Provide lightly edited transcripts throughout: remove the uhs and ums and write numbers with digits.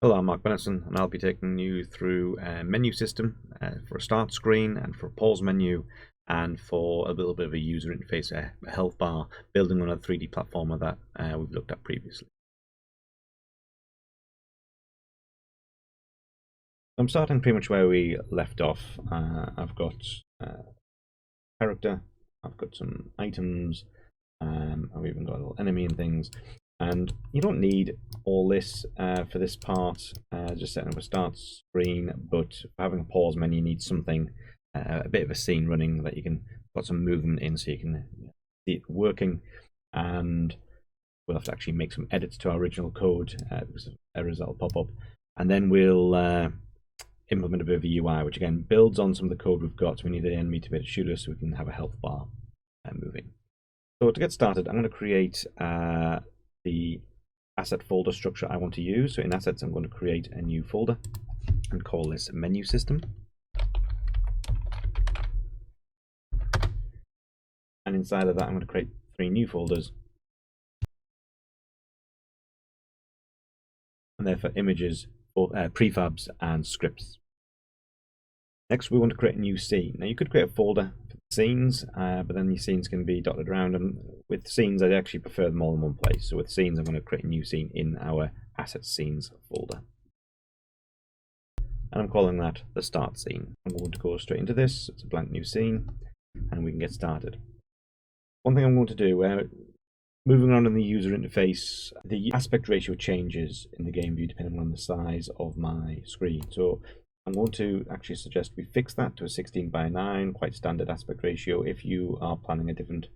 Hello, I'm Mark Benison, and I'll be taking you through a menu system for a start screen and for a pause menu and for a little bit of a user interface, a health bar, building on a 3D platformer that we've looked at previously. I'm starting pretty much where we left off. I've got character, I've got some items, I've even got a little enemy and things. And you don't need all this for this part, just setting up a start screen, but for having a pause menu, you need something, a bit of a scene running that you can put some movement in so you can see it working. And we'll have to actually make some edits to our original code because of errors that'll pop up. And then we'll implement a bit of a UI, which again builds on some of the code we've got. So we need the enemy to be able to shoot us so we can have a health bar moving. So to get started, I'm going to create the asset folder structure I want to use. So in assets, I'm going to create a new folder and call this menu system. And inside of that, I'm going to create 3 new folders. And they're for images, prefabs, and scripts. Next, we want to create a new scene. Now you could create a folder for scenes, but then these scenes can be dotted around. And with scenes, I actually prefer them all in one place. So with scenes, I'm going to create a new scene in our asset scenes folder. And I'm calling that the start scene. I'm going to go straight into this. It's a blank new scene, and we can get started. One thing I'm going to do, moving around in the user interface, the aspect ratio changes in the game view depending on the size of my screen. So I'm going to actually suggest we fix that to a 16:9, quite standard aspect ratio. If you are planning a different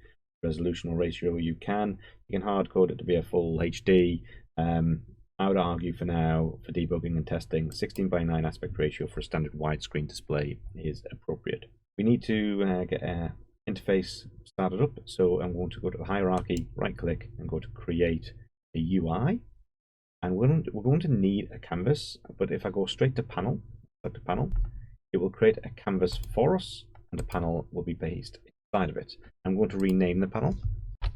resolution or ratio, you can hard code it to be a full HD. I would argue for now, for debugging and testing, 16:9 aspect ratio for a standard widescreen display is appropriate. We need to get an interface started up, so I'm going to go to the hierarchy, right click, and go to create a UI. And we're going to need a canvas, but if I go straight to panel, select a panel, it will create a canvas for us, and a panel will be based inside of it. I'm going to rename the panel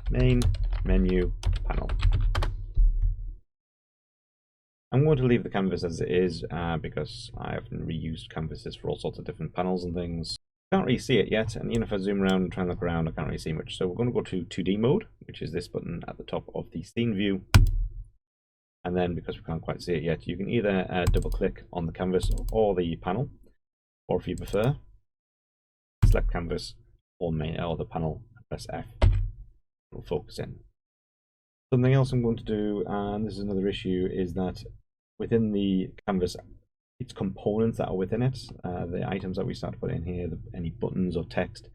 main menu panel. I'm going to leave the canvas as it is because I often reused canvases for all sorts of different panels and things. Can't really see it yet, and even if I zoom around and try and look around, I can't really see much. So we're going to go to 2D mode, which is this button at the top of the scene view. And then, because we can't quite see it yet, you can either double click on the canvas or the panel, or if you prefer, select canvas or the panel and press F. It'll focus in. Something else I'm going to do, and this is another issue, is that within the canvas, its components that are within it, the items that we start to put in here, any buttons or text,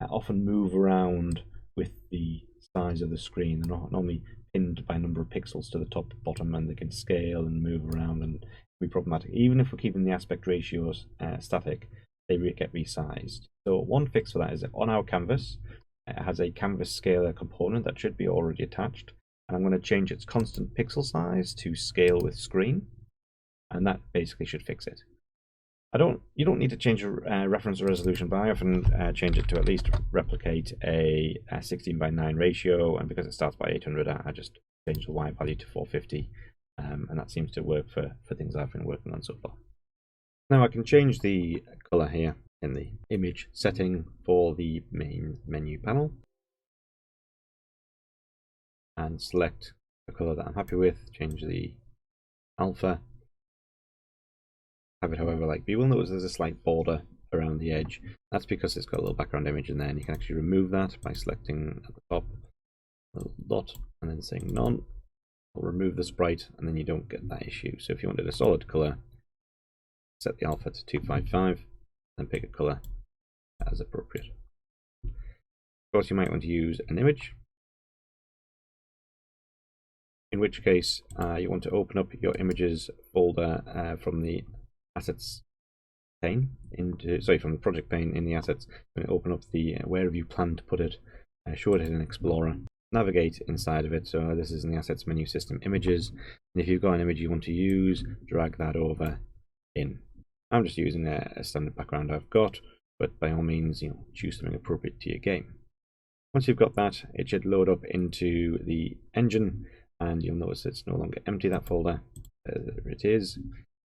often move around with the size of the screen. They're not normally pinned by a number of pixels to the top, bottom, and they can scale and move around and be problematic. Even if we're keeping the aspect ratios static, they get resized. So one fix for that is that on our canvas, it has a canvas scaler component that should be already attached. And I'm going to change its constant pixel size to scale with screen, and that basically should fix it. You don't need to change a reference resolution, but I often change it to at least replicate a 16:9 ratio, and because it starts by 800, I just change the Y value to 450, and that seems to work for things I've been working on so far. Now I can change the color here in the image setting for the main menu panel, and select the color that I'm happy with, change the alpha, have it however like. But you will notice there's a slight border around the edge. That's because it's got a little background image in there, and you can actually remove that by selecting at the top a little dot and then saying none. It'll remove the sprite, and then you don't get that issue. So if you wanted a solid color, set the alpha to 255 and pick a color as appropriate. Of course, you might want to use an image, in which case you want to open up your images folder from the assets pane from the project pane in the assets, and open up the wherever you plan to put it, show it in Explorer, navigate inside of it. So this is in the assets menu system images, and if you've got an image you want to use, drag that over in. I'm just using a standard background I've got, but by all means, choose something appropriate to your game. Once you've got that, it should load up into the engine, and you'll notice it's no longer empty, that folder, there it is.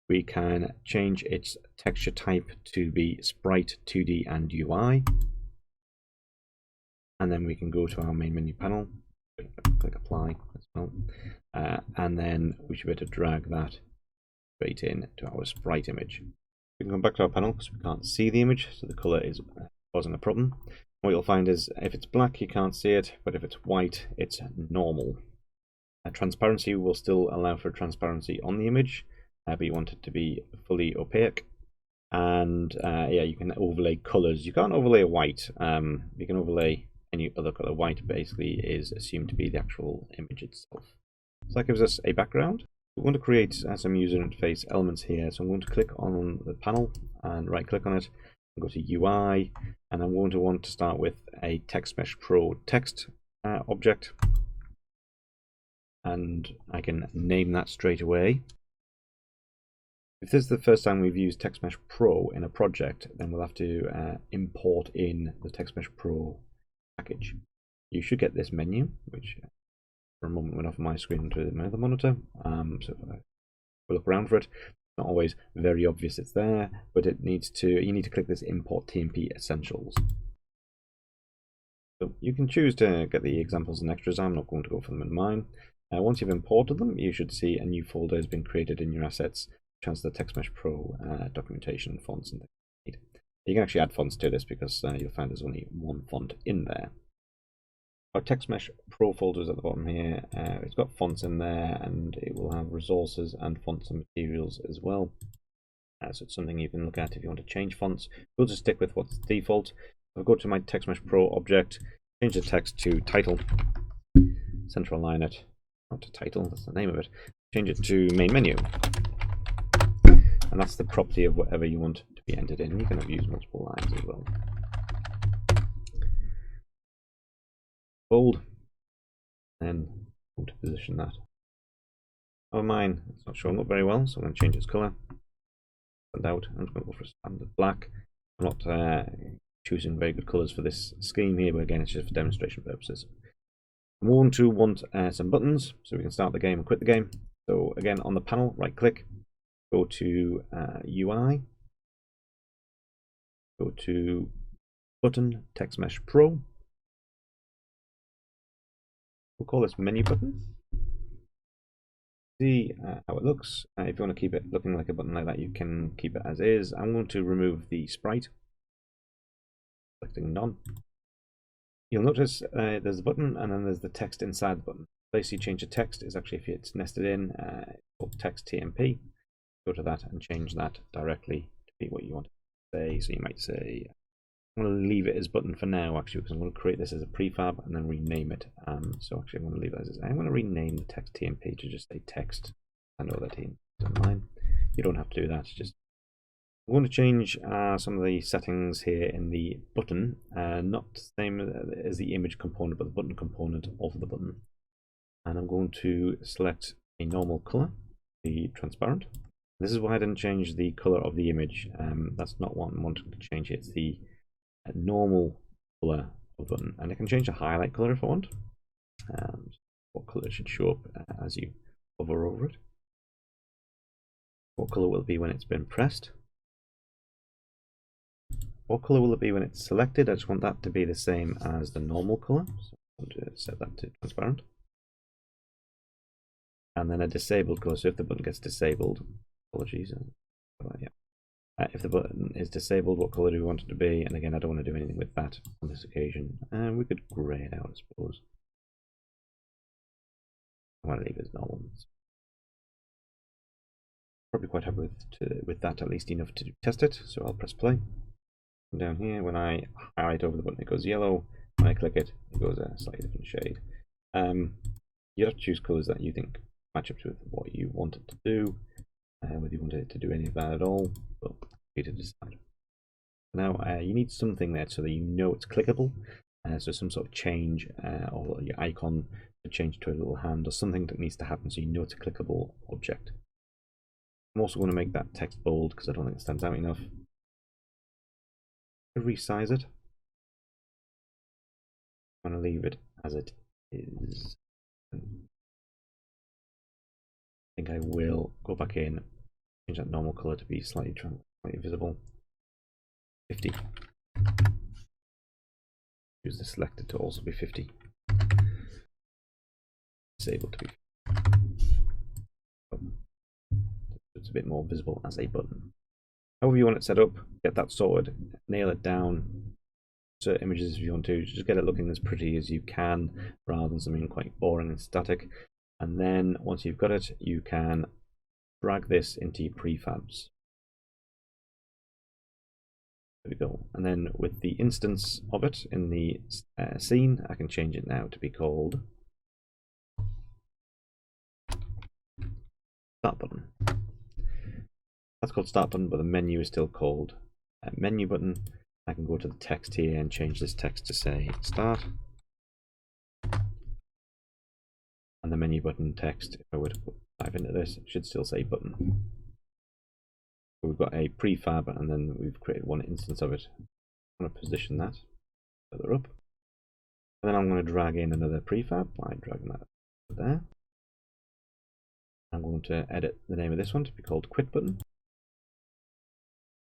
We can change its texture type to be Sprite, 2D, and UI. And then we can go to our main menu panel, click apply as well. And then we should be able to drag that straight in to our sprite image. We can come back to our panel because we can't see the image, so the color is causing a problem. What you'll find is if it's black, you can't see it, but if it's white, it's normal. Transparency will still allow for transparency on the image, but you want it to be fully opaque. And yeah, you can overlay colors. You can't overlay a white. You can overlay any other color. White basically is assumed to be the actual image itself. So that gives us a background. We want to create some user interface elements here. So I'm going to click on the panel and right click on it and go to UI, and I'm going to want to start with a TextMesh Pro text object, and I can name that straight away. If this is the first time we've used TextMesh Pro in a project, then we'll have to import in the TextMesh Pro package. You should get this menu, which for a moment went off my screen to my other monitor. So if I look around for it, it's not always very obvious it's there, but it needs to. You need to click this Import TMP Essentials. So you can choose to get the examples and extras. I'm not going to go for them in mine. Once you've imported them, you should see a new folder has been created in your assets, which has the TextMesh Pro documentation, fonts, and things. You can actually add fonts to this because you'll find there's only one font in there. Our TextMesh Pro folder is at the bottom here. It's got fonts in there, and it will have resources and fonts and materials as well. So it's something you can look at if you want to change fonts. We'll just stick with what's default. I'll go to my TextMesh Pro object, change the text to title, central align it, not to title, that's the name of it. Change it to main menu. And that's the property of whatever you want to be entered in. You can use multiple lines as well. Bold, then I'm going to position that. Oh, mine, it's not showing up very well, so I'm going to change its color. And out, I'm just going to go for a standard black. I'm not choosing very good colors for this scheme here, but again, it's just for demonstration purposes. I'm going to want some buttons, so we can start the game and quit the game. So again, on the panel, right click, go to UI, go to button, TextMesh Pro. We'll call this menu button. See how it looks. If you want to keep it looking like a button like that, you can keep it as is. I'm going to remove the sprite, selecting none. You'll notice there's a button and then there's the text inside the button. The place you change the text is actually if it's nested in, called text TMP. Go to that and change that directly to be what you want to say. So you might say, I'm going to leave it as button for now, actually, because I'm going to create this as a prefab and then rename it. So actually, I'm going to leave it as I'm going to rename the text TMP to just say text. I know that in mine. You don't have to do that. Just I'm going to change some of the settings here in the button, not the same as the image component, but the button component of the button. And I'm going to select a normal color, the transparent. This is why I didn't change the color of the image. That's not what I'm wanting to change. It's the normal color of the button, and I can change the highlight color if I want. What color should show up as you hover over it? What color will it be when it's been pressed? What color will it be when it's selected? I just want that to be the same as the normal color, so I'm going to set that to transparent. And then a disabled color, so if the button gets disabled, apologies, yeah. If the button is disabled, what color do we want it to be? And again, I don't want to do anything with that on this occasion. And we could grey it out, I suppose. I want to leave it as normal. Probably quite happy with that, at least enough to test it. So I'll press play. And down here, when I highlight over the button, it goes yellow. When I click it, it goes a slightly different shade. You have to choose colors that you think match up with what you want it to do. Whether you want it to do any of that at all, but you to decide. Now you need something there so that you know it's clickable. So some sort of change, or your icon to change to a little hand, or something that needs to happen so you know it's a clickable object. I'm also going to make that text bold because I don't think it stands out enough. Resize it. I'm going to leave it as it is. think I will go back in, change that normal color to be slightly visible. 50. Use the selector to also be 50. Disable to be 50. It's a bit more visible as a button. However you want it set up, get that sorted, nail it down. Insert images if you want to, just get it looking as pretty as you can rather than something quite boring and static. And then once you've got it, you can drag this into your prefabs. There we go. And then with the instance of it in the scene, I can change it now to be called Start Button. That's called Start Button, but the menu is still called Menu Button. I can go to the text here and change this text to say Start. And the menu button text, if I were to type into this, it should still say Button. So we've got a prefab, and then we've created one instance of it. I'm going to position that further up. And then I'm going to drag in another prefab by dragging that there. I'm going to edit the name of this one to be called Quit Button.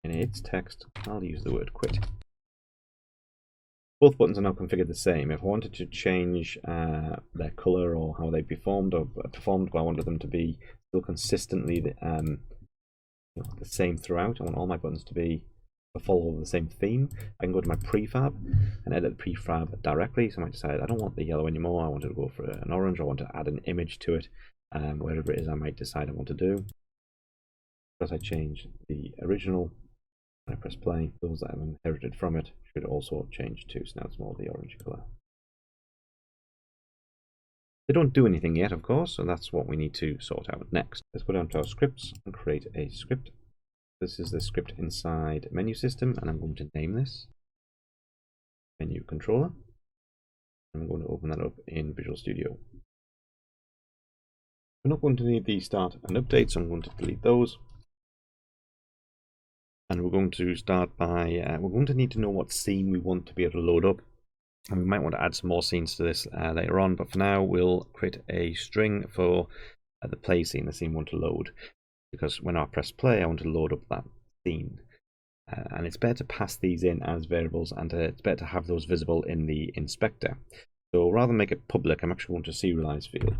In its text, I'll use the word quit. Both buttons are now configured the same. If I wanted to change their color or how they performed, but I wanted them to be still consistently the same throughout. I want all my buttons to follow the same theme. I can go to my prefab and edit the prefab directly. So I might decide I don't want the yellow anymore. I want to go for an orange. I want to add an image to it. Whatever it is I might decide I want to do. Because I change the original, when I press play, those that I've inherited from it should also change too. So now it's more the orange color. They don't do anything yet, of course, so that's what we need to sort out next. Let's go down to our scripts and create a script. This is the script inside Menu System, and I'm going to name this Menu Controller. I'm going to open that up in Visual Studio. We're not going to need the start and update, so I'm going to delete those. And we're going to start by, we're going to need to know what scene we want to be able to load up. And we might want to add some more scenes to this later on, but for now we'll create a string for the play scene, the scene we want to load. Because when I press play, I want to load up that scene. And it's better to pass these in as variables, and it's better to have those visible in the inspector. So rather than make it public, I'm actually going to serialize field.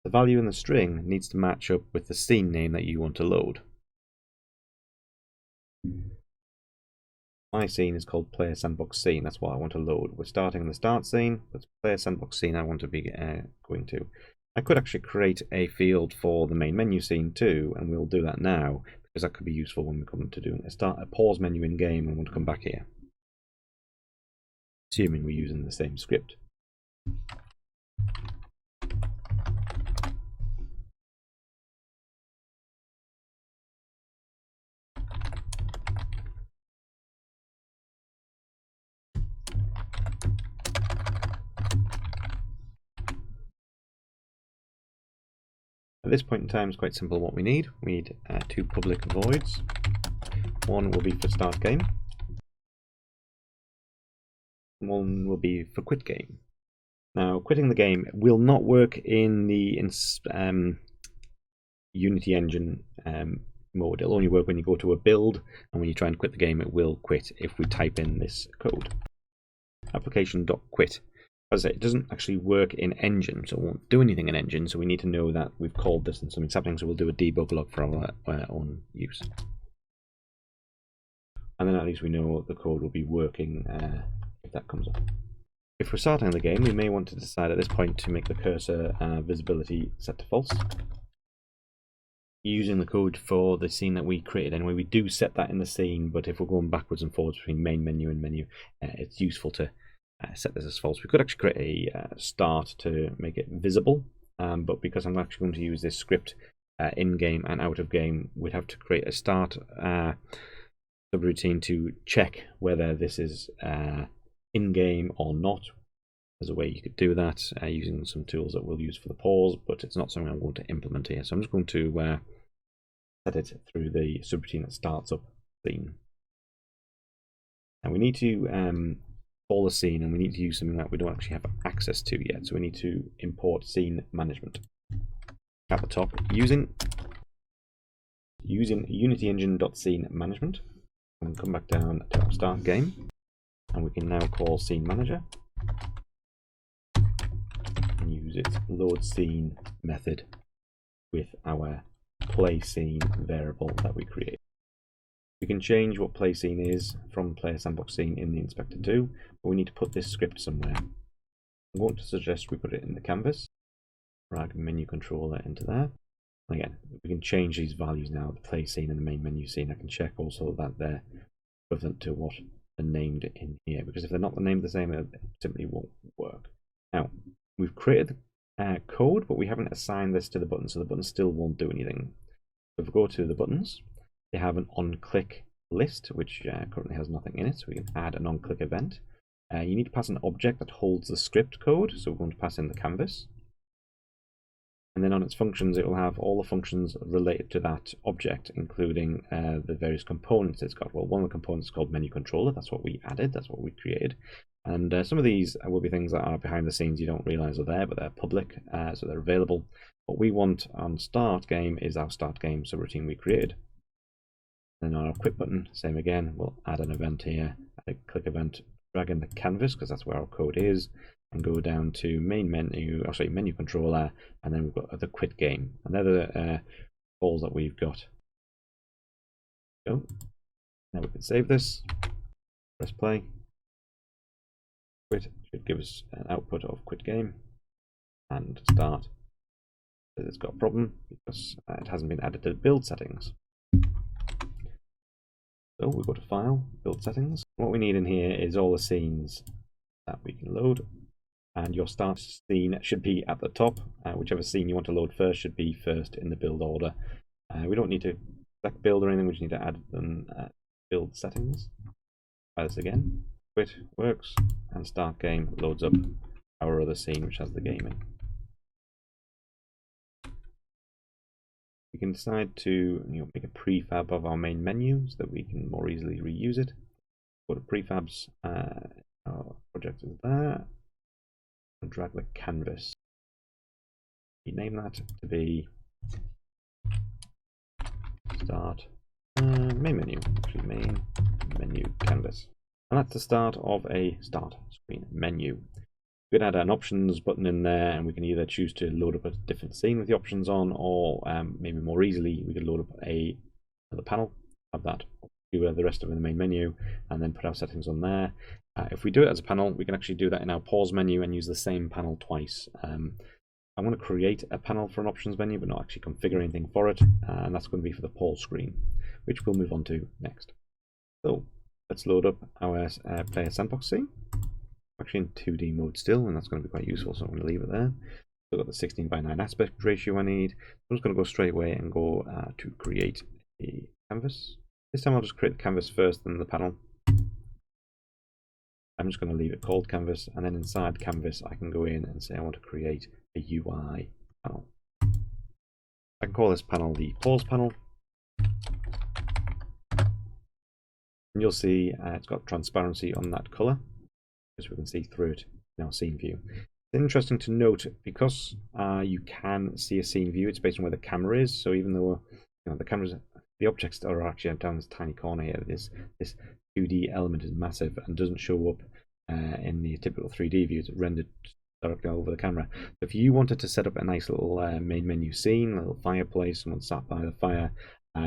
The value in the string needs to match up with the scene name that you want to load. My scene is called Player Sandbox Scene. That's what I want to load. We're starting in the start scene. That's Player Sandbox Scene I want to be going to. I could actually create a field for the main menu scene too, and we'll do that now because that could be useful when we come to doing a pause menu in game and want to come back here. Assuming we're using the same script. At this point in time, it's quite simple what we need. We need two public voids. One will be for start game. One will be for quit game. Now, quitting the game will not work in the Unity Engine mode. It'll only work when you go to a build, and when you try and quit the game, it will quit if we type in this code. Application.quit. As I say, it doesn't actually work in Engine, so it won't do anything in Engine, so we need to know that we've called this and something's happening, so we'll do a debug log for our own use. And then at least we know the code will be working if that comes up. If we're starting the game, we may want to decide at this point to make the cursor visibility set to false. Using the code for the scene that we created anyway, we do set that in the scene, but if we're going backwards and forwards between main menu and menu, it's useful to set this as false. We could actually create a start to make it visible, but because I'm actually going to use this script in-game and out of game, we'd have to create a start subroutine to check whether this is in-game or not. There's a way you could do that using some tools that we'll use for the pause, but it's not something I'm going to implement here. So I'm just going to set it through the subroutine that starts up scene. And we need to call a scene, and we need to use something that we don't actually have access to yet. So we need to import scene management at the top using Unity Engine.scene management. And come back down to our start game, and we can now call scene manager and use its load scene method with our play scene variable that we create. We can change what play scene is from player sandbox scene in the inspector too, but we need to put this script somewhere. I'm going to suggest we put it in the canvas. Drag menu controller into there. Again, we can change these values now, the play scene and the main menu scene. I can check also that they're equivalent to what they're named in here, because if they're not named the same, it simply won't work. Now, we've created code, but we haven't assigned this to the button, so the button still won't do anything. So if we go to the buttons, they have an on-click list, which currently has nothing in it, so we can add an on-click event. You need to pass an object that holds the script code, so we're going to pass in the canvas. And then on its functions, it will have all the functions related to that object, including the various components it's got. Well, one of the components is called menu controller. That's what we added. That's what we created. And some of these will be things that are behind the scenes you don't realize are there, but they're public, so they're available. What we want on start game is our start game subroutine we created. Then on our quit button, same again, we'll add an event here, add a click event, drag in the canvas because that's where our code is, and go down to main menu, menu controller, and then we've got the quit game. And they're the calls that we've got. Go. Now we can save this, press play. Quit should give us an output of quit game, and start. It's got a problem because it hasn't been added to the build settings. So we go to File, Build Settings. What we need in here is all the scenes that we can load. And your start scene should be at the top. Whichever scene you want to load first should be first in the build order. We don't need to select build or anything, we just need to add them build settings. Try this again. Quit works, and start game loads up our other scene which has the game in. We can decide to make a prefab of our main menu so that we can more easily reuse it. Go to prefabs, our project is there. And drag the canvas. Rename that to be start main menu, actually main menu canvas. And that's the start of a start screen menu. We can add an options button in there, and we can either choose to load up a different scene with the options on, or maybe more easily we could load up another panel, have that do the rest of the main menu, and then put our settings on there. If we do it as a panel, we can actually do that in our pause menu and use the same panel twice. I'm going to create a panel for an options menu, but not actually configure anything for it, and that's going to be for the pause screen, which we'll move on to next. So let's load up our player sandbox scene. Actually in 2D mode still, and that's going to be quite useful, so I'm going to leave it there. So I've got the 16:9 aspect ratio I need. I'm just going to go straight away and go to create a canvas. This time I'll just create the canvas first, then the panel. I'm just going to leave it called canvas, and then inside canvas I can go in and say I want to create a UI panel. I can call this panel the pause panel. And you'll see it's got transparency on that color, because we can see through it in our scene view. It's interesting to note, because you can see a scene view, it's based on where the camera is. So even though the objects are actually down this tiny corner here, this 2D element is massive and doesn't show up in the typical 3D view. It's rendered directly over the camera. If you wanted to set up a nice little main menu scene, a little fireplace, someone sat by the fire,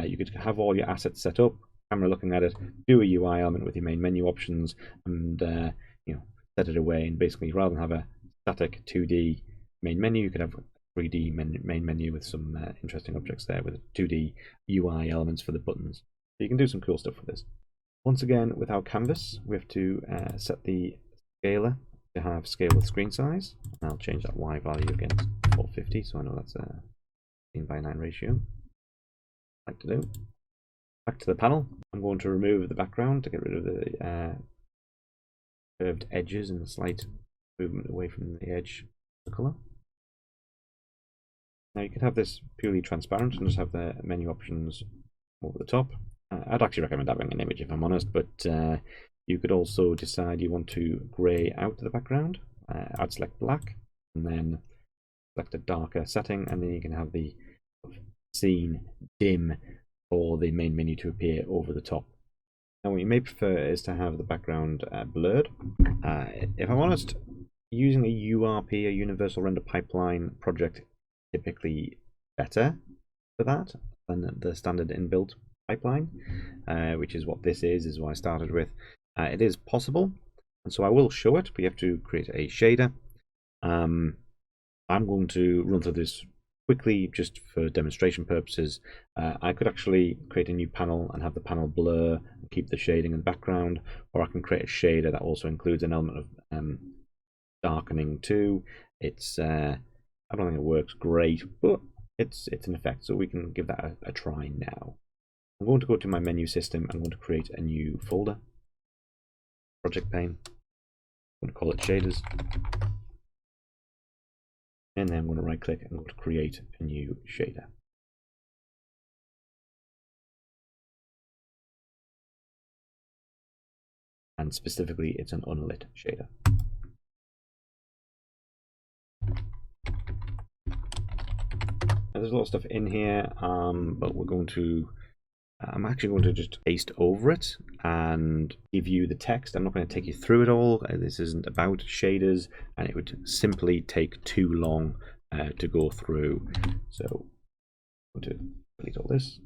you could have all your assets set up, camera looking at it, do a UI element with your main menu options, and set it away. And basically, rather than have a static 2D main menu, you could have a 3D main menu with some interesting objects there with 2D UI elements for the buttons. So you can do some cool stuff with this. Once again, with our canvas, we have to set the scaler to have scale with screen size. And I'll change that Y value again to 450, so I know that's a 16:9 ratio. Like to do. Back to the panel. I'm going to remove the background to get rid of the curved edges and the slight movement away from the edge of the colour. Now you could have this purely transparent and just have the menu options over the top. I'd actually recommend having an image if I'm honest, but you could also decide you want to grey out the background. I'd select black and then select a darker setting, and then you can have the scene dim for the main menu to appear over the top. Now what you may prefer is to have the background blurred. If I'm honest, using a URP, a Universal Render Pipeline project, typically better for that than the standard inbuilt pipeline, which is what this is what I started with. It is possible, and so I will show it, but you have to create a shader. I'm going to run through this quickly just for demonstration purposes. I could actually create a new panel and have the panel blur and keep the shading in the background, or I can create a shader that also includes an element of darkening too. It's I don't think it works great, but it's an effect, so we can give that a try now. I'm going to go to my menu system. I'm going to create a new folder, project pane. I'm going to call it shaders, and then I'm going to right click and go to create a new shader. And specifically, it's an unlit shader. Now, there's a lot of stuff in here, but we're going to I'm actually going to just paste over it and give you the text. I'm not going to take you through it all. This isn't about shaders, and it would simply take too long to go through. So I'm going to delete all this,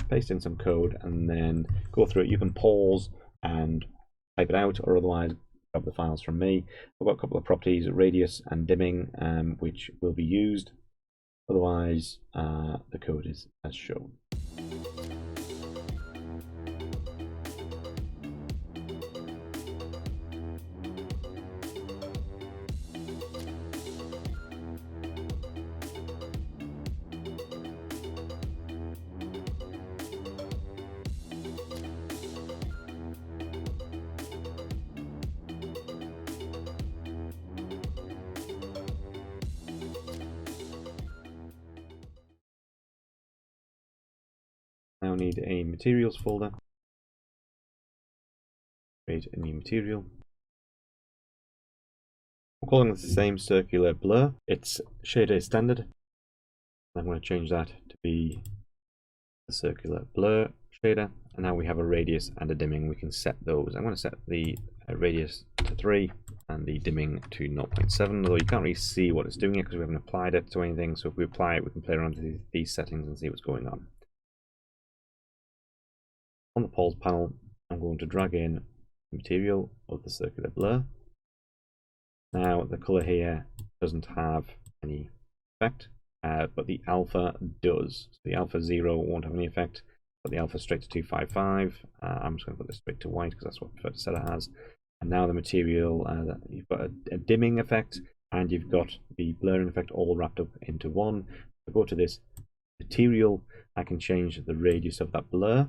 paste in some code, and then go through it. You can pause and type it out, or otherwise grab the files from me. I've got a couple of properties, radius and dimming, which will be used. Otherwise, the code is as shown. Now need a materials folder. Create a new material. I'm calling this the same, circular blur. It's shader standard. I'm going to change that to be the circular blur shader. And now we have a radius and a dimming. We can set those. I'm going to set the radius to 3 and the dimming to 0.7, although you can't really see what it's doing yet because we haven't applied it to anything. So if we apply it, we can play around with these settings and see what's going on. On the Pause panel, I'm going to drag in the material of the circular blur. Now the color here doesn't have any effect, but the alpha does. So the alpha 0 won't have any effect, but the alpha straight to 255. I'm just going to put this straight to white because that's what I prefer to set it as. And now the material, you've got a dimming effect and you've got the blurring effect all wrapped up into one. If I go to this material, I can change the radius of that blur.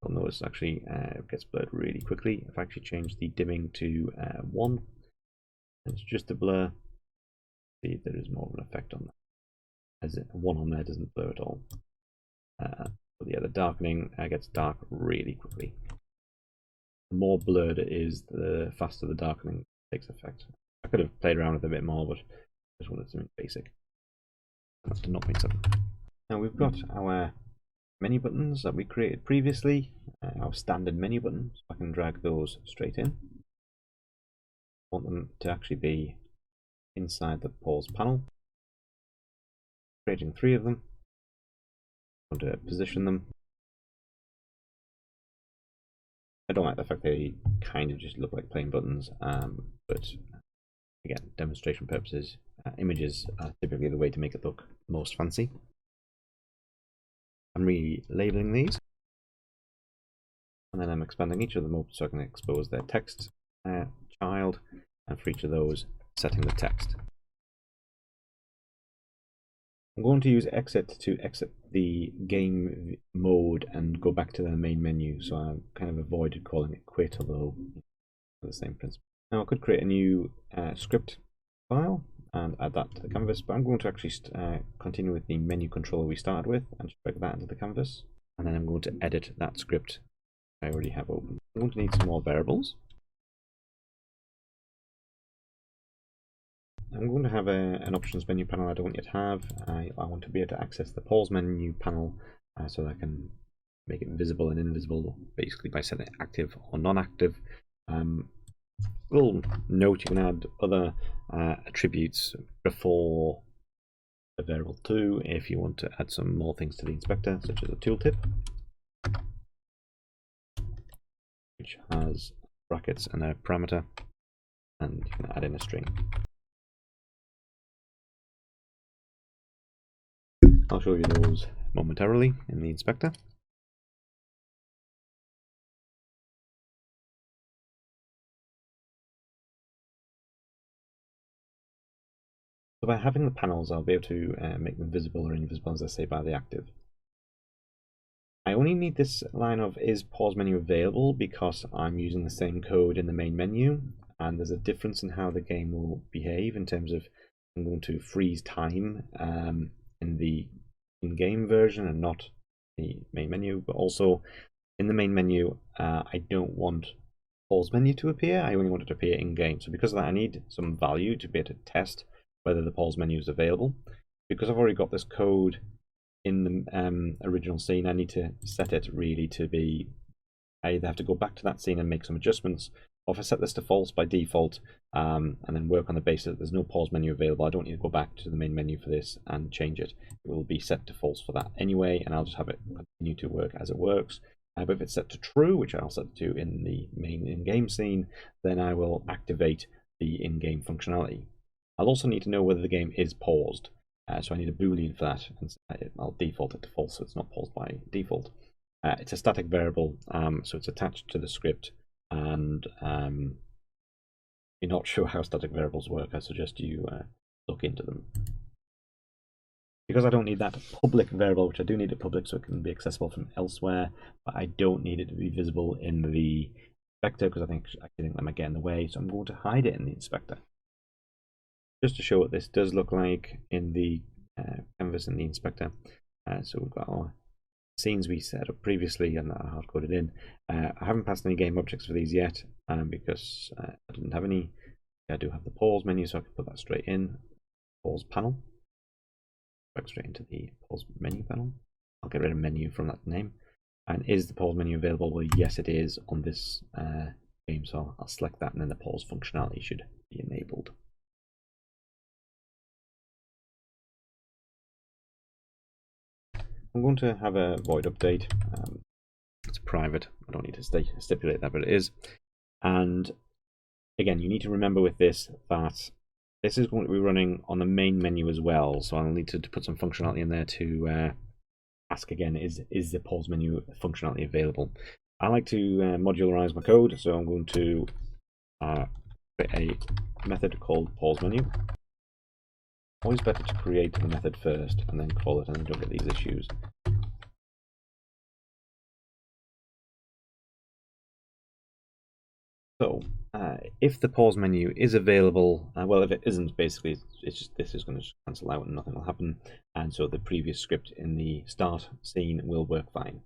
You'll notice actually it gets blurred really quickly. If I actually change the dimming to 1, it's just a blur. See, there is more of an effect on that, as 1 on there doesn't blur at all. But yeah, the darkening gets dark really quickly. The more blurred it is, the faster the darkening takes effect. I could have played around with it a bit more, but I just wanted something basic. That's to 0.7. Now we've got our menu buttons that we created previously, our standard menu buttons. I can drag those straight in. I want them to actually be inside the Pause panel. Creating 3 of them. I want to position them. I don't like the fact they kind of just look like plain buttons, but again, demonstration purposes, images are typically the way to make it look most fancy. I'm relabeling these, and then I'm expanding each of them up so I can expose their text child, and for each of those, setting the text. I'm going to use exit to exit the game mode and go back to the main menu, so I kind of avoided calling it quit, although the same principle. Now I could create a new script file and add that to the canvas, but I'm going to actually continue with the menu controller we started with and just drag that into the canvas, and then I'm going to edit that script I already have open. I'm going to need some more variables. I'm going to have an options menu panel I don't yet have. I want to be able to access the pause menu panel so that I can make it visible and invisible, basically by setting it active or non-active. Little note, you can add other attributes before the variable 2 if you want to add some more things to the inspector, such as a tooltip, which has brackets and a parameter, and you can add in a string. I'll show you those momentarily in the inspector. So by having the panels, I'll be able to make them visible or invisible, as I say, by the active. I only need this line of is pause menu available because I'm using the same code in the main menu, and there's a difference in how the game will behave in terms of I'm going to freeze time in the in-game version and not the main menu, but also in the main menu I don't want pause menu to appear, I only want it to appear in-game. So because of that, I need some value to be able to test whether the pause menu is available. Because I've already got this code in the original scene, I need to set it really to be, I either have to go back to that scene and make some adjustments, or if I set this to false by default and then work on the basis that there's no pause menu available, I don't need to go back to the main menu for this and change it. It will be set to false for that anyway, and I'll just have it continue to work as it works. But if it's set to true, which I'll set to in the main in-game scene, then I will activate the in-game functionality. I'll also need to know whether the game is paused. So I need a boolean for that, and I'll default it to false, so it's not paused by default. It's a static variable, so it's attached to the script, and if you're not sure how static variables work, I suggest you look into them. Because I don't need that public variable, which I do need it public so it can be accessible from elsewhere, but I don't need it to be visible in the inspector because I think that might get in the way, so I'm going to hide it in the inspector. Just to show what this does look like in the canvas in the inspector. So we've got our scenes we set up previously and that are hard coded in. I haven't passed any game objects for these yet because I didn't have any. I do have the pause menu, so I can put that straight in. Pause panel. Back straight into the pause menu panel. I'll get rid of menu from that name. And is the pause menu available? Well, yes, it is on this game, so I'll select that, and then the pause functionality should be enabled. I'm going to have a void update. It's private. I don't need to stipulate that, but it is. And again, you need to remember with this that this is going to be running on the main menu as well. So I'll need to put some functionality in there to ask again, is the pause menu functionality available? I like to modularize my code, so I'm going to create a method called pause menu. Always better to create the method first and then call it, and then don't get these issues. So, if the pause menu is available, well, if it isn't, basically, it's just this is going to cancel out and nothing will happen, and so the previous script in the start scene will work fine.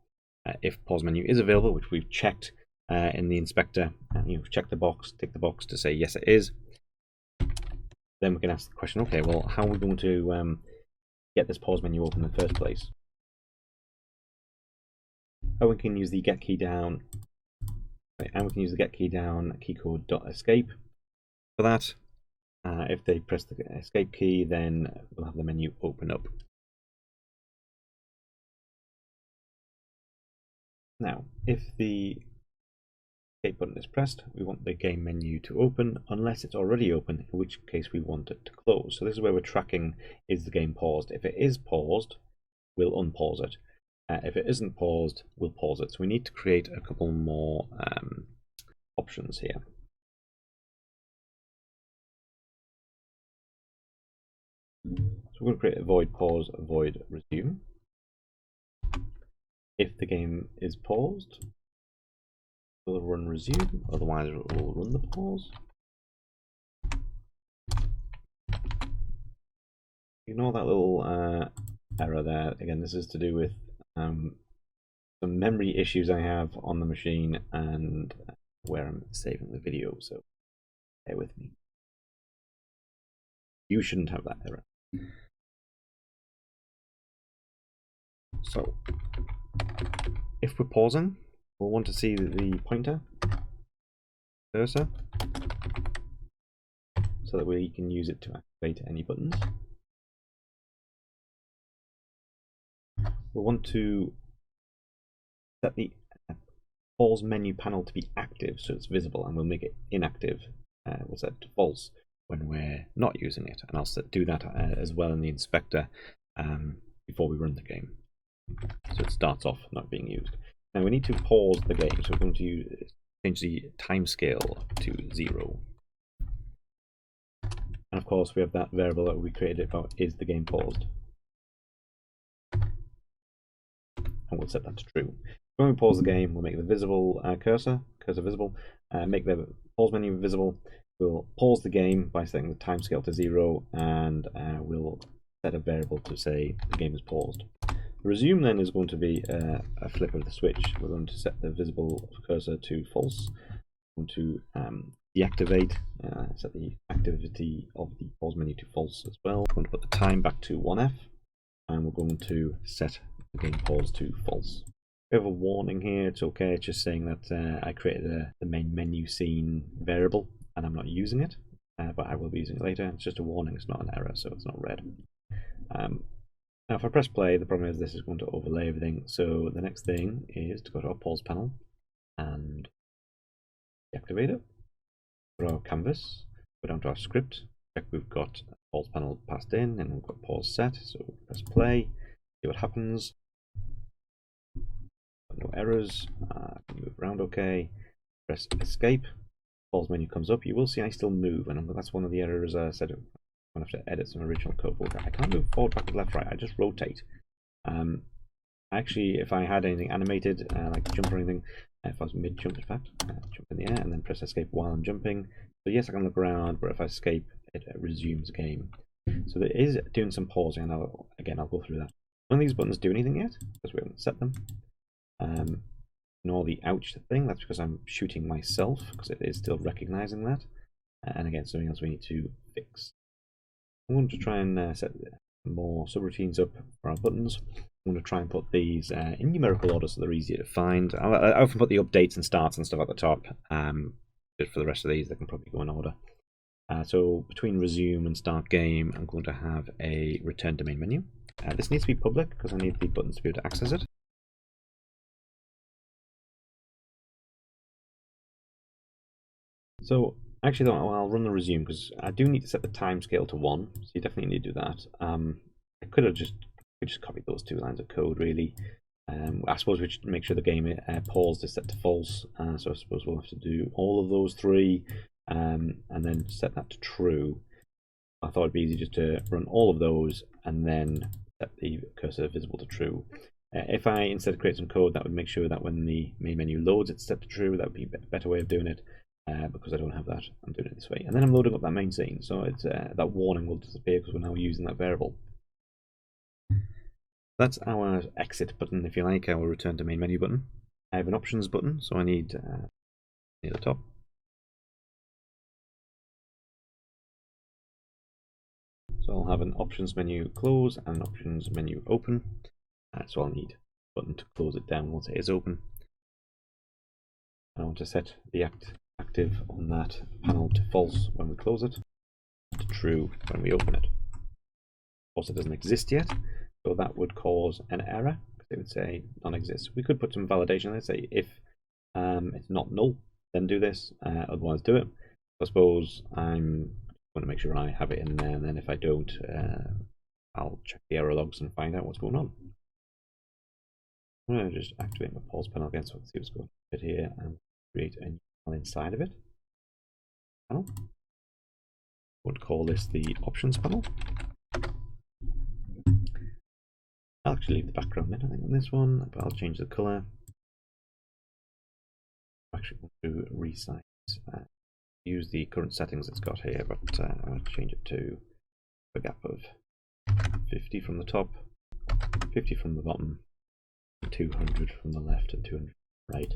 If pause menu is available, which we've checked in the inspector, check the box, tick the box to say yes, it is. Then we can ask the question, okay, well, how are we going to get this pause menu open in the first place? Oh, we can use the get key down, and we can use the get key down keycode.escape for that. If they press the escape key, then we'll have the menu open up. Now, if the escape button is pressed, we want the game menu to open unless it's already open, in which case we want it to close. So this is where we're tracking, is the game paused? If it is paused, we'll unpause it. If it isn't paused, we'll pause it. So we need to create a couple more options here. So we're going to create a void pause, a void resume. If the game is paused, we'll run resume, otherwise it will run the pause. Ignore that little error there. Again, this is to do with some memory issues I have on the machine and where I'm saving the video, so bear with me. You shouldn't have that error. So, if we're pausing, we'll want to see the pointer cursor so that we can use it to activate any buttons. We'll want to set the pause menu panel to be active so it's visible, and we'll make it inactive. We'll set it to false when we're not using it, and I'll do that as well in the inspector before we run the game. So it starts off not being used. Now we need to pause the game, so we're going to change the timescale to 0. And of course we have that variable that we created about is the game paused. And we'll set that to true. When we pause the game, we'll make the visible cursor visible, make the pause menu visible. We'll pause the game by setting the timescale to 0, and we'll set a variable to say the game is paused. The resume then is going to be a flip of the switch. We're going to set the visible cursor to false. We're going to deactivate, set the activity of the pause menu to false as well. We're going to put the time back to 1F, and we're going to set the game pause to false. We have a warning here. It's okay. It's just saying that I created the main menu scene variable and I'm not using it, but I will be using it later. It's just a warning. It's not an error, so it's not red. Now, if I press play, the problem is this is going to overlay everything. So the next thing is to go to our pause panel and deactivate it. Go to our canvas, go down to our script, check we've got a pause panel passed in, and we've got pause set. So press play, see what happens. No errors. Move around okay. Press escape. Pause menu comes up. You will see I still move, and that's one of the errors I said. I'm going to have to edit some original code. I can't move forward, backward, left, right. I just rotate. Actually, if I had anything animated, like jump or anything, if I was mid-jump, in fact, jump in the air and then press escape while I'm jumping. So yes, I can look around, but if I escape, it resumes game. So there is doing some pausing, and I'll go through that. None of these buttons do anything yet because we haven't set them. Ignore the ouch thing. That's because I'm shooting myself, because it is still recognizing that. And again, something else we need to fix. I'm going to try and set more subroutines up for our buttons. I'm going to try and put these in numerical order so they're easier to find. I often put the updates and starts and stuff at the top. But for the rest of these, they can probably go in order. So between resume and start game, I'm going to have a return to main menu. This needs to be public because I need the buttons to be able to access it. So actually, though, I'll run the resume because I do need to set the timescale to 1. So you definitely need to do that. I could have just copied those 2 lines of code, really. I suppose we should make sure the game paused is set to false. So I suppose we'll have to do all of those 3 and then set that to true. I thought it'd be easy just to run all of those and then set the cursor visible to true. If I instead create some code that would make sure that when the main menu loads, it's set to true, that would be a better way of doing it. Because I don't have that, I'm doing it this way. And then I'm loading up that main scene, so it's, that warning will disappear because we're now using that variable. That's our exit button, if you like, our return to main menu button. I have an options button, so I need near the top. So I'll have an options menu close and an options menu open. So I'll need a button to close it down once it is open. I want to set the active on that panel to false when we close it, to true when we open it. Of course, it doesn't exist yet, so that would cause an error. It would say non-exists. We could put some validation. Let's say if it's not null, then do this. Otherwise, do it. I suppose I'm going to make sure I have it in there, and then if I don't, I'll check the error logs and find out what's going on. I'm going to just activate my pause panel again, so let's see what's going on here and create a new panel inside of it. Panel. I would call this the options panel. I'll actually leave the background in, I think, on this one, but I'll change the color. Actually want to resize, use the current settings it's got here, but I'll change it to a gap of 50 from the top, 50 from the bottom, 200 from the left, and 200 from the right.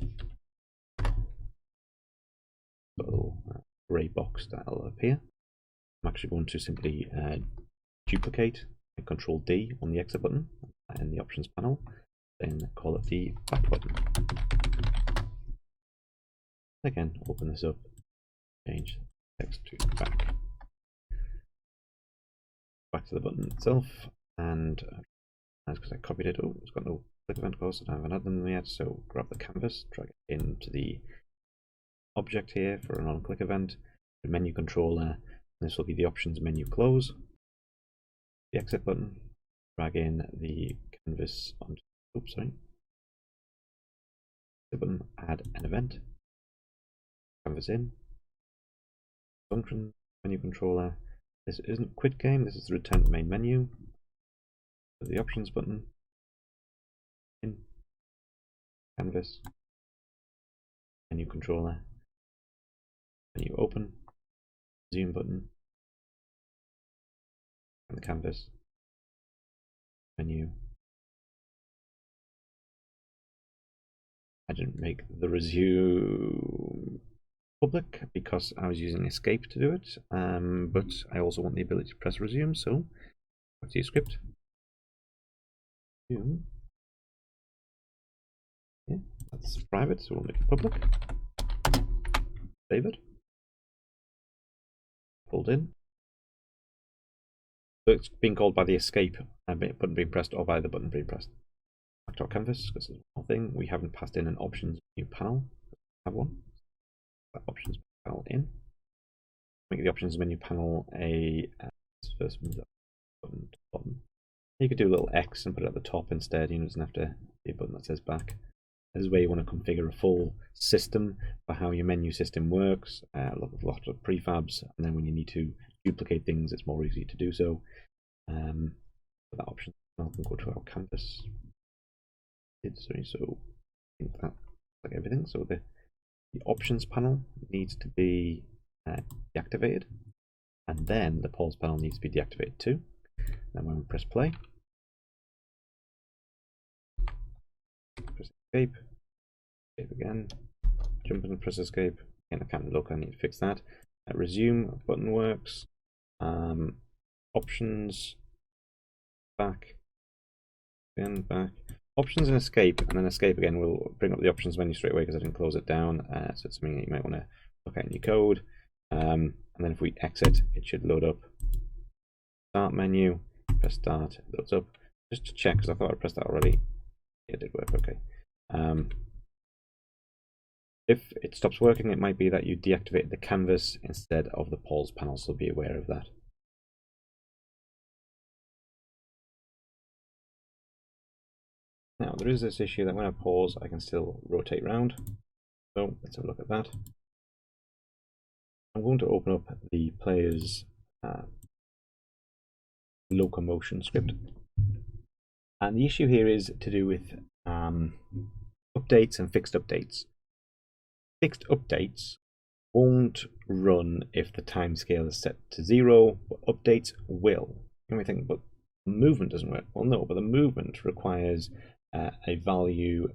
Got a little grey box that'll appear. I'm actually going to simply duplicate and Control D on the exit button in the options panel, then call it the back button. Again, open this up, change text to back to the button itself, and that's because I copied it. Oh, it's got no click event course, I haven't added them yet, so grab the canvas, drag it into the object here for an on-click event, the menu controller, and this will be the options menu close, the exit button, drag in the canvas onto, oops, sorry, the button, add an event, canvas in, function, menu controller. This isn't quit game, this is the return to main menu. So the options button, in, canvas, menu controller, menu open, zoom button, and the canvas, menu. I didn't make the resume public because I was using escape to do it, but I also want the ability to press resume, so back to your script. Yeah, that's private, so we'll make it public. Save it. Pulled in. So it's being called by the escape button being pressed or by the button being pressed. Back to our canvas, because there's one thing, we haven't passed in an options new panel. Have one. That options panel in. Make the options menu panel a first move that button to bottom. You could do a little X and put it at the top instead. You know, it doesn't have to be a button that says back. This is where you want to configure a full system for how your menu system works. A lot of prefabs, and then when you need to duplicate things, it's more easy to do so. For that option, now we can go to our canvas. So I think that's like everything. So the options panel needs to be deactivated, and then the pause panel needs to be deactivated too. Then when we press play, press escape, escape again, jump in and press escape. Again, I can't look, I need to fix that. Resume button works. Options, back, again, back. Options and escape, and then escape again will bring up the options menu straight away because I didn't close it down. So it's something that you might want to look at in your code. And then if we exit, it should load up. Start menu, press start, it loads up. Just to check, because I thought I pressed that already. It did work, okay. If it stops working, it might be that you deactivate the canvas instead of the pause panel, so be aware of that. Now, there is this issue that when I pause, I can still rotate around. So let's have a look at that. I'm going to open up the player's locomotion script. And the issue here is to do with updates and fixed updates. Fixed updates won't run if the timescale is set to 0, but updates will. You may think, but movement doesn't work. Well, no, but the movement requires a value,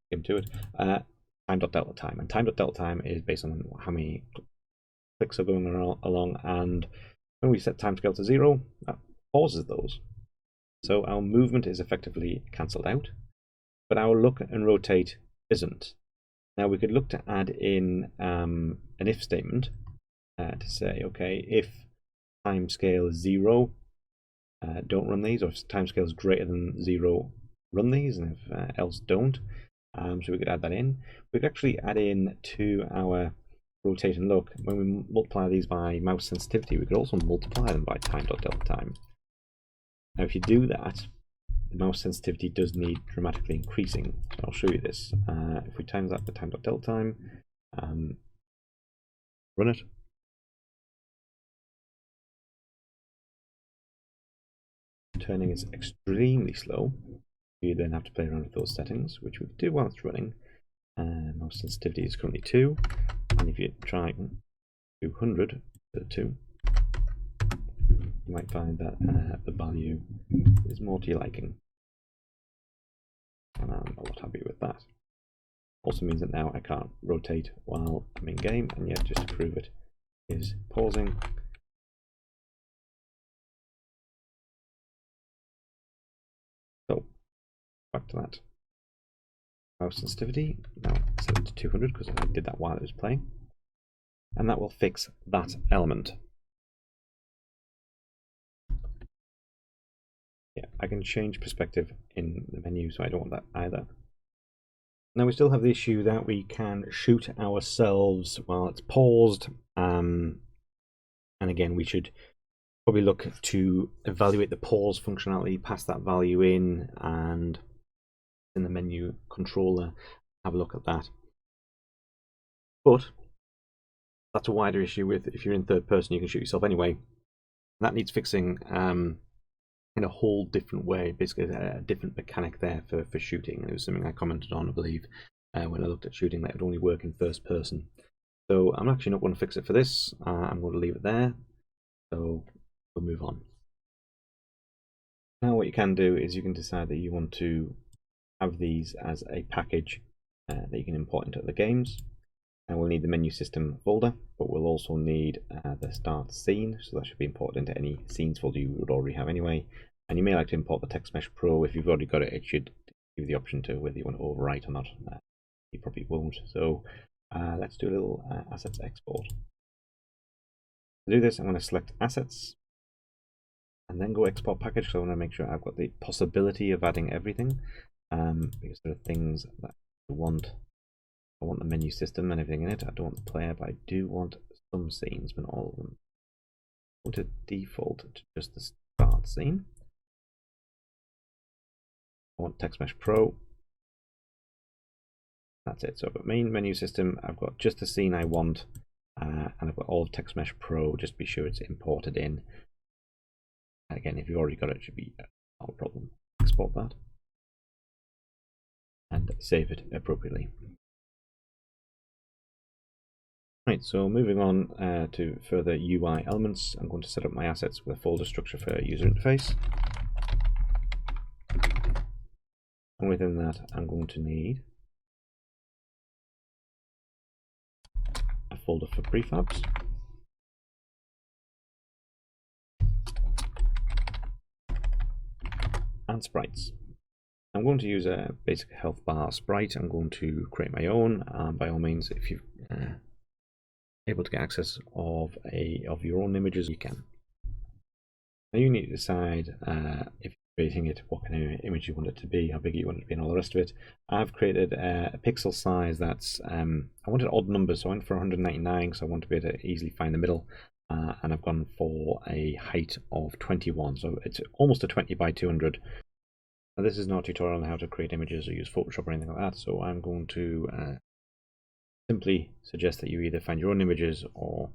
into it, time.delta time. And time.delta time is based on how many clicks are going along. And when we set timescale to 0, that pauses those. So our movement is effectively cancelled out, but our look and rotate isn't. Now we could look to add in an if statement to say, okay, if timescale is 0, don't run these, or if timescale is greater than 0, run these, and if else don't. So we could add that in. We could actually add in to our rotate and look, when we multiply these by mouse sensitivity, we could also multiply them by time.delta time. Now if you do that, the mouse sensitivity does need dramatically increasing. So I'll show you this. If we times that by time.delta time, run it. Turning is extremely slow. You then have to play around with those settings, which we do while it's running. Mouse sensitivity is currently 2, and if you try 200 to 2, you might find that the value is more to your liking, and I'm a lot happy with that. Also means that now I can't rotate while I'm in game, and yet just to prove it is pausing. So back to that. Mouse sensitivity, now set it to 200 because I did that while it was playing, and that will fix that element. Yeah, I can change perspective in the menu, so I don't want that either. Now we still have the issue that we can shoot ourselves while it's paused, and again we should probably look to evaluate the pause functionality, pass that value in, and in the menu controller have a look at that. But that's a wider issue with if you're in third person, you can shoot yourself anyway. That needs fixing in a whole different way, basically a different mechanic there for shooting. And it was something I commented on, I believe, when I looked at shooting, that it would only work in first person. So I'm actually not going to fix it for this. I'm going to leave it there. So we'll move on. Now what you can do is you can decide that you want to have these as a package that you can import into other games. And we'll need the menu system folder, but we'll also need the start scene, so that should be imported into any scenes folder you would already have anyway. And you may like to import the TextMesh Pro. If you've already got it, it should give you the option to whether you want to overwrite or not. You probably won't. So let's do a little assets export. To do this, I'm going to select assets and then go export package. So I want to make sure I've got the possibility of adding everything, because there are things that I want. I want the menu system and everything in it. I don't want the player, but I do want some scenes, but not all of them. I want to default to just the start scene. I want TextMesh Pro. That's it. So I've got main menu system. I've got just the scene I want, and I've got all of TextMesh Pro. Just be sure it's imported in. Again, if you've already got it, it should be not a problem. Export that and save it appropriately. Right, so moving on to further UI elements, I'm going to set up my assets with a folder structure for user interface. And within that, I'm going to need a folder for prefabs. And sprites. I'm going to use a basic health bar sprite. I'm going to create my own. By all means, if you're able to get access of your own images, you can. Now you need to decide if you're creating it, what kind of image you want it to be, how big you want it to be, and all the rest of it. I've created a pixel size that's I wanted odd numbers, so I went for 199 because I want to be able to easily find the middle. And I've gone for a height of 21, so it's almost a 20 by 200. Now this is not a tutorial on how to create images or use Photoshop or anything like that, so I'm going to simply suggest that you either find your own images or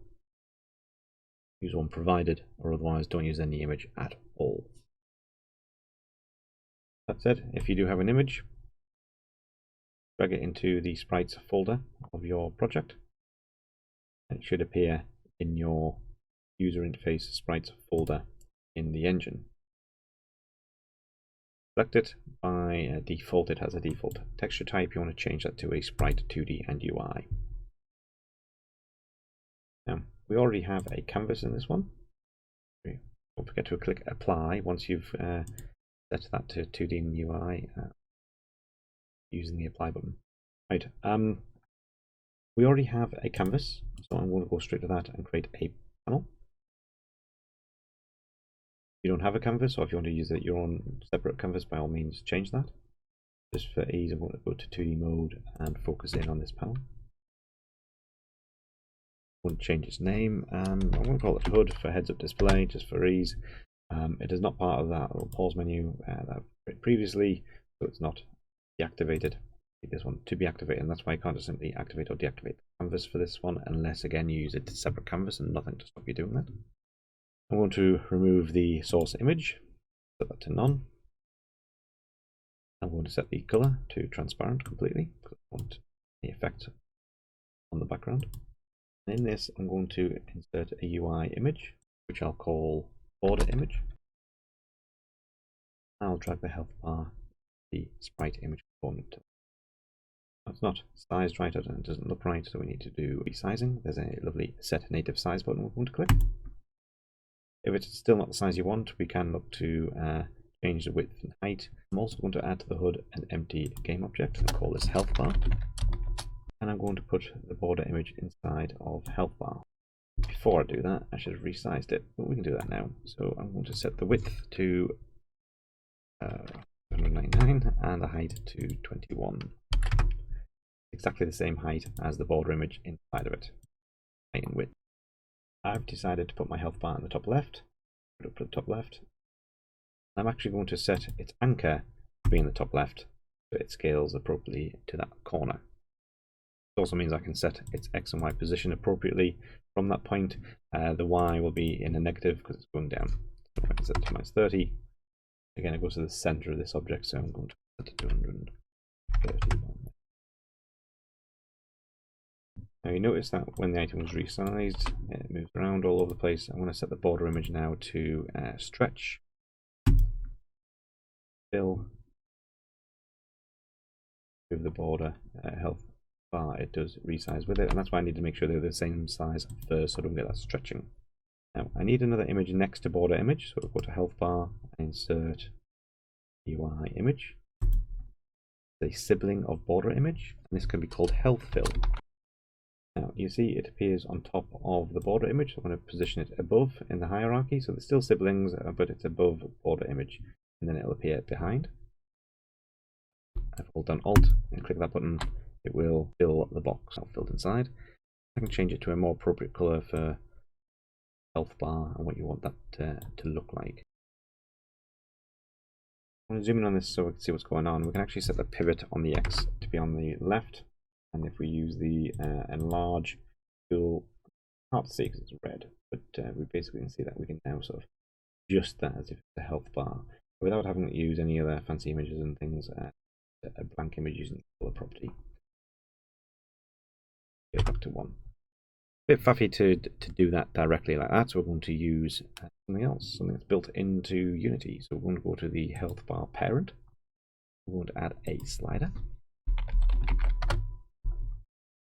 use one provided, or otherwise don't use any image at all. That said, if you do have an image, drag it into the sprites folder of your project, and it should appear in your user interface sprites folder in the engine. Select it. By default, it has a default texture type. You want to change that to a sprite 2D and UI. Now, we already have a canvas in this one. Don't forget to click apply once you've set that to 2D and UI using the apply button. Right. We already have a canvas, so I'm going to go straight to that and create a panel. If you don't have a canvas, or if you want to use your own separate canvas, by all means change that. Just for ease, I'm going to go to 2D mode and focus in on this panel. I want to change its name. I'm going to call it HUD for heads up display, just for ease. It is not part of that little pause menu that I've created previously, so it's not deactivated. This one to be activated, and that's why I can't just simply activate or deactivate the canvas for this one, unless again you use it to separate canvas and nothing to stop you doing that. I'm going to remove the source image, set that to none. I'm going to set the color to transparent completely, because I want the effect on the background. And in this, I'm going to insert a UI image, which I'll call border image. I'll drag the health bar, the sprite image component. That's not sized right, and it doesn't look right, so we need to do resizing. There's a lovely set native size button we're going to click. If it's still not the size you want, we can look to change the width and height. I'm also going to add to the HUD an empty game object and call this health bar. And I'm going to put the border image inside of health bar. Before I do that, I should have resized it, but we can do that now. So I'm going to set the width to 199 and the height to 21. Exactly the same height as the border image inside of it, height and width. I've decided to put my health bar in the top left, put it up to the top left. I'm actually going to set its anchor to be in the top left so it scales appropriately to that corner. It also means I can set its X and Y position appropriately from that point. The Y will be in a negative because it's going down. So I can set it to -30. Again, it goes to the center of this object, so I'm going to set it to 231. Now you notice that when the item was resized, it moves around all over the place. I'm going to set the border image now to stretch, fill, with the border health bar. It does resize with it, and that's why I need to make sure they're the same size first so I don't get that stretching. Now I need another image next to border image, so we'll go to health bar and insert UI image, the sibling of border image, and this can be called health fill. Now you see it appears on top of the border image. I'm going to position it above in the hierarchy, so there's still siblings, but it's above border image, and then it'll appear behind. I've hold down Alt and click that button, it will fill the box. I'll fill inside. I can change it to a more appropriate color for health bar and what you want that to look like. I'm going to zoom in on this so we can see what's going on. We can actually set the pivot on the X to be on the left. And if we use the enlarge tool, hard to see because it's red, but we basically can see that we can now sort of adjust that as if it's a health bar without having to use any other fancy images and things. A blank image using the color property. Go back to 1. Bit faffy to do that directly like that, so we're going to use something else, something that's built into Unity. So we're going to go to the health bar parent. We're going to add a slider.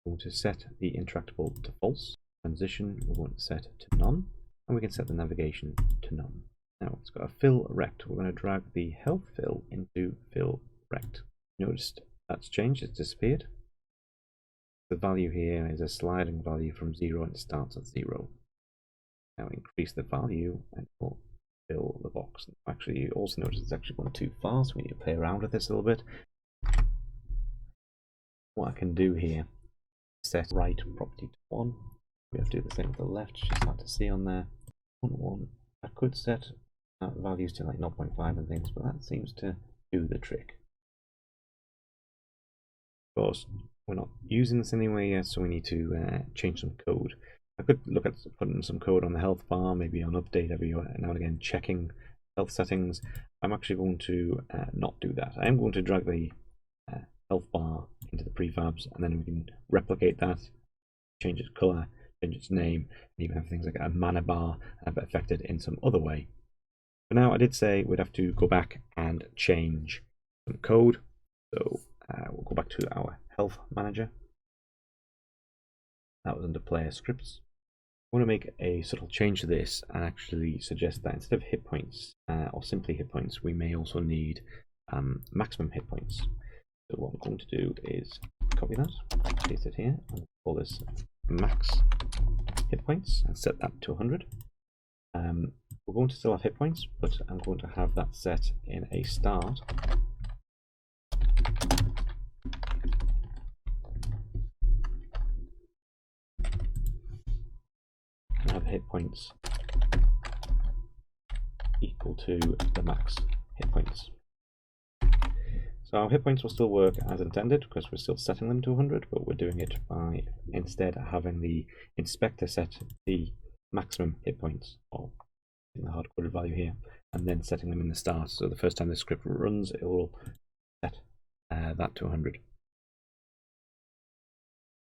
We're going to set the interactable to false. Transition we're going to set to none, and we can set the navigation to none. Now it's got a fill rect. We're going to drag the health fill into fill rect. Notice that's changed, it's disappeared. The value here is a sliding value from 0 and it starts at 0. Now increase the value and we'll fill the box. Actually, you also notice it's actually gone too far, so we need to play around with this a little bit. What I can do here, set right property to 1. We have to do the same with the left, just hard to see on there. 1. I could set values to like 0.5 and things, but that seems to do the trick. Of course, we're not using this anyway yet, so we need to change some code. I could look at putting some code on the health bar, maybe on update every now and again, checking health settings. I'm actually going to not do that. I am going to drag the health bar into the prefabs, and then we can replicate that, change its color, change its name, and even have things like a mana bar affected in some other way. For now, I did say we'd have to go back and change some code. So we'll go back to our health manager. That was under player scripts. I want to make a subtle change to this and actually suggest that instead of hit points or simply hit points, we may also need maximum hit points. So what I'm going to do is copy that, paste it here, and call this max hit points and set that to 100. We're going to still have hit points, but I'm going to have that set in a start. Have hit points equal to the max hit points. So our hit points will still work as intended because we're still setting them to 100, but we're doing it by instead having the inspector set the maximum hit points, or in the hard-coded value here, and then setting them in the start. So the first time the script runs, it will set that to 100.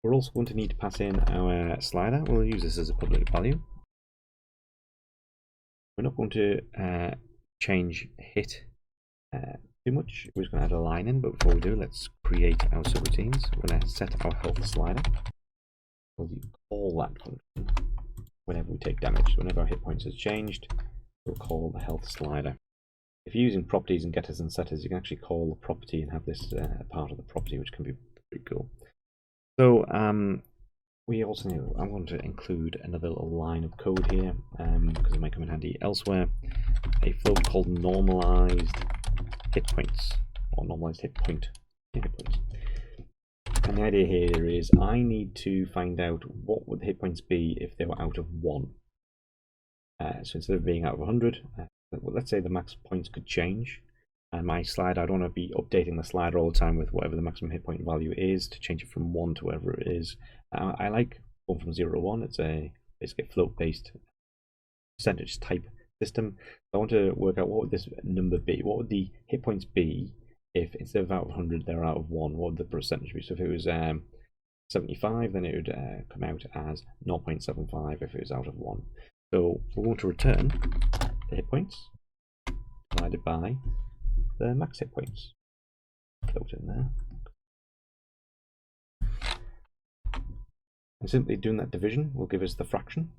We're also going to need to pass in our slider. We'll use this as a public value. We're not going to change hit too much. We're just going to add a line in, but before we do, let's create our subroutines. We're going to set our health slider. We'll call that function whenever we take damage. So whenever our hit points has changed, we'll call the health slider. If you're using properties and getters and setters, you can actually call the property and have this part of the property, which can be pretty cool. So we also know I'm going to include another little line of code here because it might come in handy elsewhere. A float called normalized hit points, or normalized hit point. Hit points. And the idea here is I need to find out what would the hit points be if they were out of 1. So instead of being out of 100, let's say the max points could change. And my slider, I don't want to be updating the slider all the time with whatever the maximum hit point value is to change it from 1 to whatever it is. I like going from 0 to 1. It's a basically float-based percentage type system. So I want to work out what would this number be. What would the hit points be if instead of out of 100 they're out of 1? What would the percentage be? So if it was 75, then it would come out as 0.75 if it was out of 1. So we're going to return the hit points divided by the max hit points. Float in there. And simply doing that division will give us the fraction.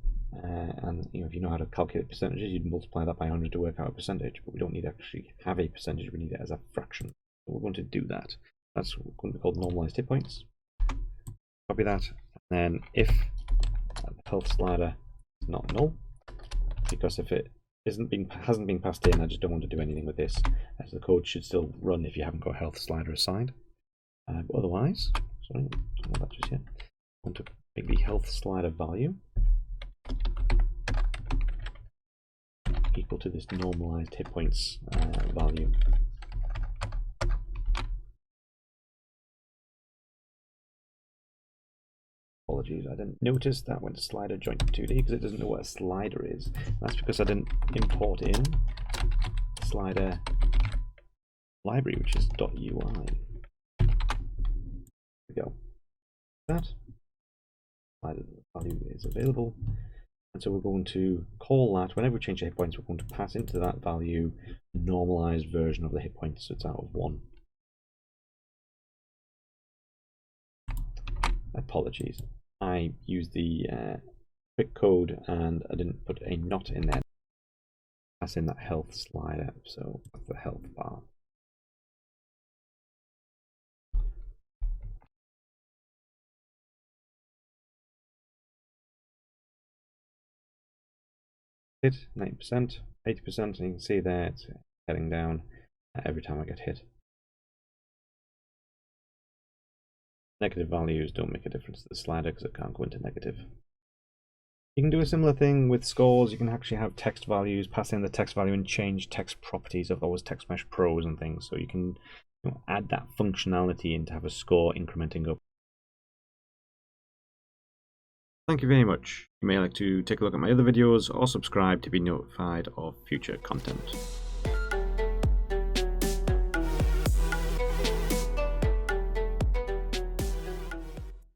And if you know how to calculate percentages, you'd multiply that by 100 to work out a percentage. But we don't need to actually have a percentage, we need it as a fraction. So we're going to do that. That's going to be called normalized hit points. Copy that. And then if the health slider is not null, because if it hasn't been passed in, I just don't want to do anything with this, as the code should still run if you haven't got a health slider assigned. But otherwise, sorry, don't want that just yet. I want to make the health slider value equal to this normalized hit points value. Apologies, I didn't notice that when the slider joined to 2D because it doesn't know what a slider is. That's because I didn't import in slider library, which is .ui. There we go. That slider value is available, and so we're going to call that whenever we change the hit points. We're going to pass into that value normalized version of the hit points, so it's out of 1. Apologies, I used the quick code and I didn't put a not in there. Pass in that health slider, so that's the health bar. Hit 90%, 80%, and you can see there it's heading down every time I get hit. Negative values don't make a difference to the slider because it can't go into negative. You can do a similar thing with scores. You can actually have text values, pass in the text value and change text properties of those Text Mesh Pros and things. So you can add that functionality in to have a score incrementing up. Thank you very much. You may like to take a look at my other videos or subscribe to be notified of future content.